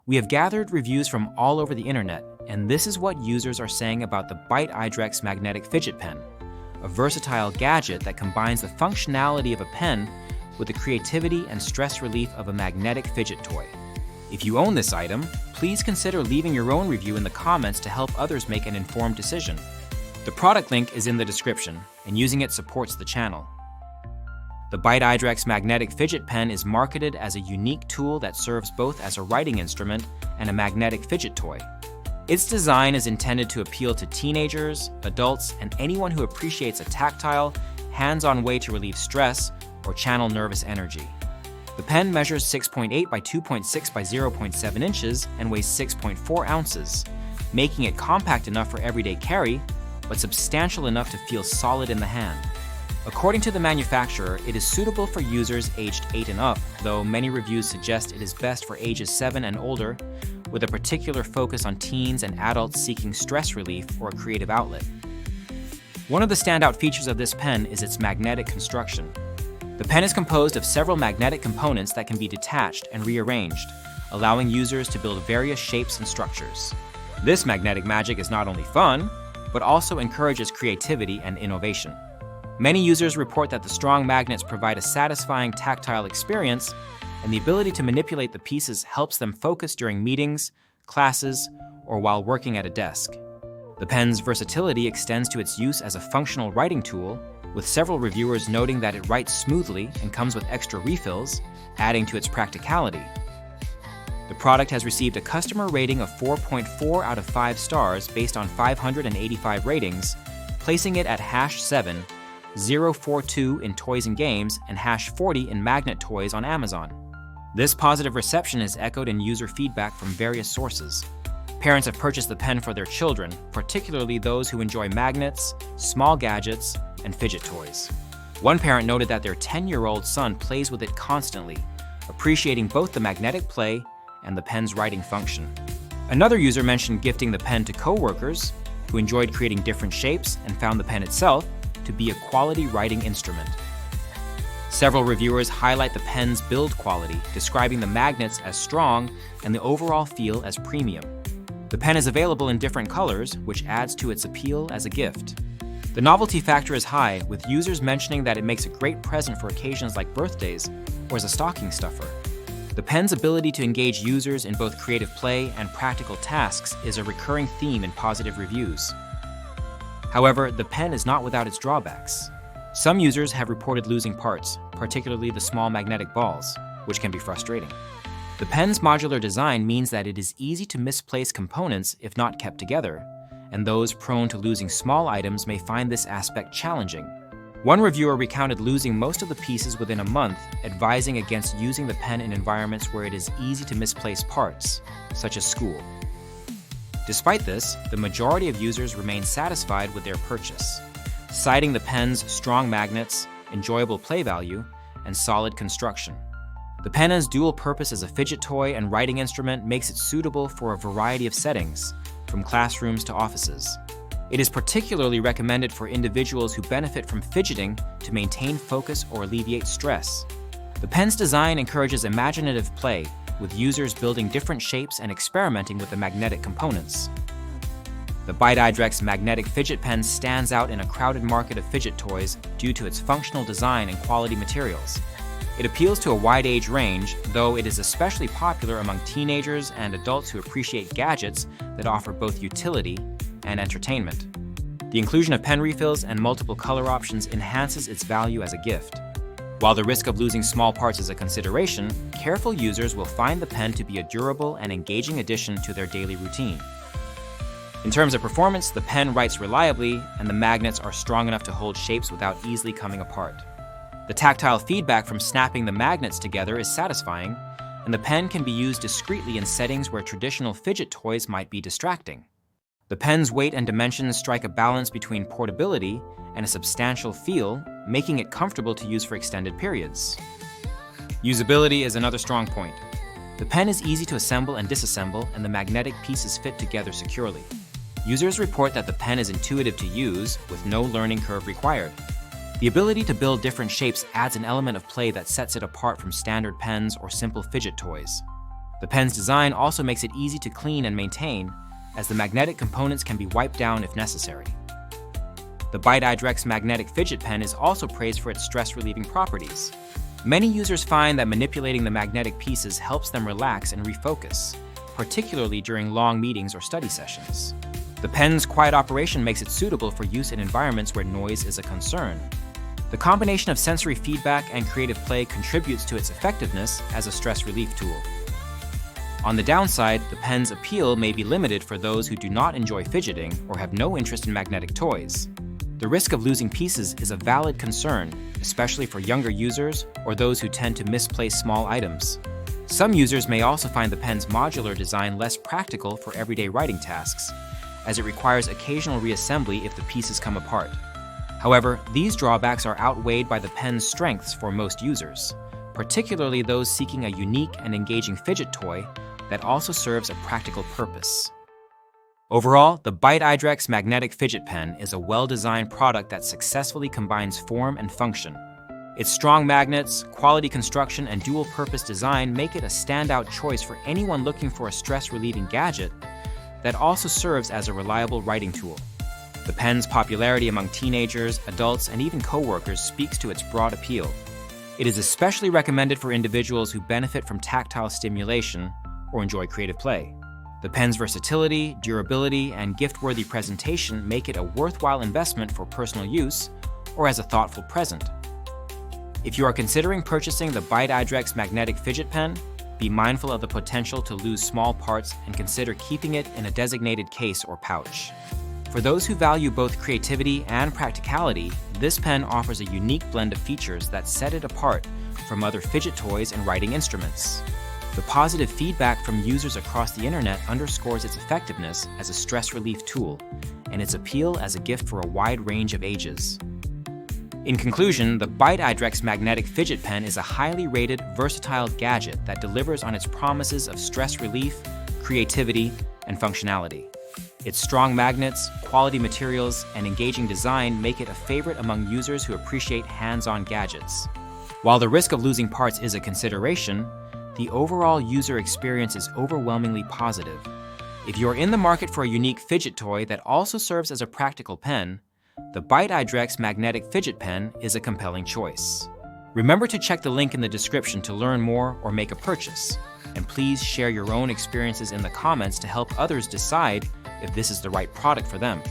We have gathered reviews from all over the internet, and this is what users are saying about the Byte magnetic fidget pen, a versatile gadget that combines the functionality of a pen with the creativity and stress relief of a magnetic fidget toy. If you own this item, please consider leaving your own review in the comments to help others make an informed decision. The product link is in the description, and using it supports the channel. The Byte magnetic fidget pen is marketed as a unique tool that serves both as a writing instrument and a magnetic fidget toy. Its design is intended to appeal to teenagers, adults, and anyone who appreciates a tactile, hands-on way to relieve stress or channel nervous energy. The pen measures 6.8 by 2.6 by 0.7 inches and weighs 6.4 ounces, making it compact enough for everyday carry, but substantial enough to feel solid in the hand. According to the manufacturer, it is suitable for users aged 8 and up, though many reviews suggest it is best for ages 7 and older, with a particular focus on teens and adults seeking stress relief or a creative outlet. One of the standout features of this pen is its magnetic construction. The pen is composed of several magnetic components that can be detached and rearranged, allowing users to build various shapes and structures. This magnetic magic is not only fun, but also encourages creativity and innovation. Many users report that the strong magnets provide a satisfying tactile experience, and the ability to manipulate the pieces helps them focus during meetings, classes, or while working at a desk. The pen's versatility extends to its use as a functional writing tool, with several reviewers noting that it writes smoothly and comes with extra refills, adding to its practicality. The product has received a customer rating of 4.4 out of 5 stars based on 585 ratings, placing it at #7, 042 in Toys and Games, and #40 in Magnet Toys on Amazon. This positive reception is echoed in user feedback from various sources. Parents have purchased the pen for their children, particularly those who enjoy magnets, small gadgets, and fidget toys. One parent noted that their 10-year-old son plays with it constantly, appreciating both the magnetic play and the pen's writing function. Another user mentioned gifting the pen to coworkers who enjoyed creating different shapes and found the pen itself to be a quality writing instrument. Several reviewers highlight the pen's build quality, describing the magnets as strong and the overall feel as premium. The pen is available in different colors, which adds to its appeal as a gift. The novelty factor is high, with users mentioning that it makes a great present for occasions like birthdays or as a stocking stuffer. The pen's ability to engage users in both creative play and practical tasks is a recurring theme in positive reviews. However, the pen is not without its drawbacks. Some users have reported losing parts, particularly the small magnetic balls, which can be frustrating. The pen's modular design means that it is easy to misplace components if not kept together, and those prone to losing small items may find this aspect challenging. One reviewer recounted losing most of the pieces within a month, advising against using the pen in environments where it is easy to misplace parts, such as school. Despite this, the majority of users remain satisfied with their purchase, citing the pen's strong magnets, enjoyable play value, and solid construction. The pen's dual purpose as a fidget toy and writing instrument makes it suitable for a variety of settings, from classrooms to offices. It is particularly recommended for individuals who benefit from fidgeting to maintain focus or alleviate stress. The pen's design encourages imaginative play, with users building different shapes and experimenting with the magnetic components. The Byte magnetic fidget pen stands out in a crowded market of fidget toys due to its functional design and quality materials. It appeals to a wide age range, though it is especially popular among teenagers and adults who appreciate gadgets that offer both utility and entertainment. The inclusion of pen refills and multiple color options enhances its value as a gift. While the risk of losing small parts is a consideration, careful users will find the pen to be a durable and engaging addition to their daily routine. In terms of performance, the pen writes reliably, and the magnets are strong enough to hold shapes without easily coming apart. The tactile feedback from snapping the magnets together is satisfying, and the pen can be used discreetly in settings where traditional fidget toys might be distracting. The pen's weight and dimensions strike a balance between portability and a substantial feel, making it comfortable to use for extended periods. Usability is another strong point. The pen is easy to assemble and disassemble, and the magnetic pieces fit together securely. Users report that the pen is intuitive to use, with no learning curve required. The ability to build different shapes adds an element of play that sets it apart from standard pens or simple fidget toys. The pen's design also makes it easy to clean and maintain, as the magnetic components can be wiped down if necessary. The Bite iDrex magnetic fidget pen is also praised for its stress-relieving properties. Many users find that manipulating the magnetic pieces helps them relax and refocus, particularly during long meetings or study sessions. The pen's quiet operation makes it suitable for use in environments where noise is a concern. The combination of sensory feedback and creative play contributes to its effectiveness as a stress relief tool. On the downside, the pen's appeal may be limited for those who do not enjoy fidgeting or have no interest in magnetic toys. The risk of losing pieces is a valid concern, especially for younger users or those who tend to misplace small items. Some users may also find the pen's modular design less practical for everyday writing tasks, as it requires occasional reassembly if the pieces come apart. However, these drawbacks are outweighed by the pen's strengths for most users, particularly those seeking a unique and engaging fidget toy that also serves a practical purpose. Overall, the Bite iDrex magnetic fidget pen is a well-designed product that successfully combines form and function. Its strong magnets, quality construction, and dual-purpose design make it a standout choice for anyone looking for a stress-relieving gadget that also serves as a reliable writing tool. The pen's popularity among teenagers, adults, and even coworkers speaks to its broad appeal. It is especially recommended for individuals who benefit from tactile stimulation or enjoy creative play. The pen's versatility, durability, and gift-worthy presentation make it a worthwhile investment for personal use or as a thoughtful present. If you are considering purchasing the Bite iDrex magnetic fidget pen, be mindful of the potential to lose small parts and consider keeping it in a designated case or pouch. For those who value both creativity and practicality, this pen offers a unique blend of features that set it apart from other fidget toys and writing instruments. The positive feedback from users across the internet underscores its effectiveness as a stress relief tool and its appeal as a gift for a wide range of ages. In conclusion, the Bite iDrex magnetic fidget pen is a highly rated, versatile gadget that delivers on its promises of stress relief, creativity, and functionality. Its strong magnets, quality materials, and engaging design make it a favorite among users who appreciate hands-on gadgets. While the risk of losing parts is a consideration, the overall user experience is overwhelmingly positive. If you're in the market for a unique fidget toy that also serves as a practical pen, the Bite iDrex magnetic fidget pen is a compelling choice. Remember to check the link in the description to learn more or make a purchase, and please share your own experiences in the comments to help others decide if this is the right product for them.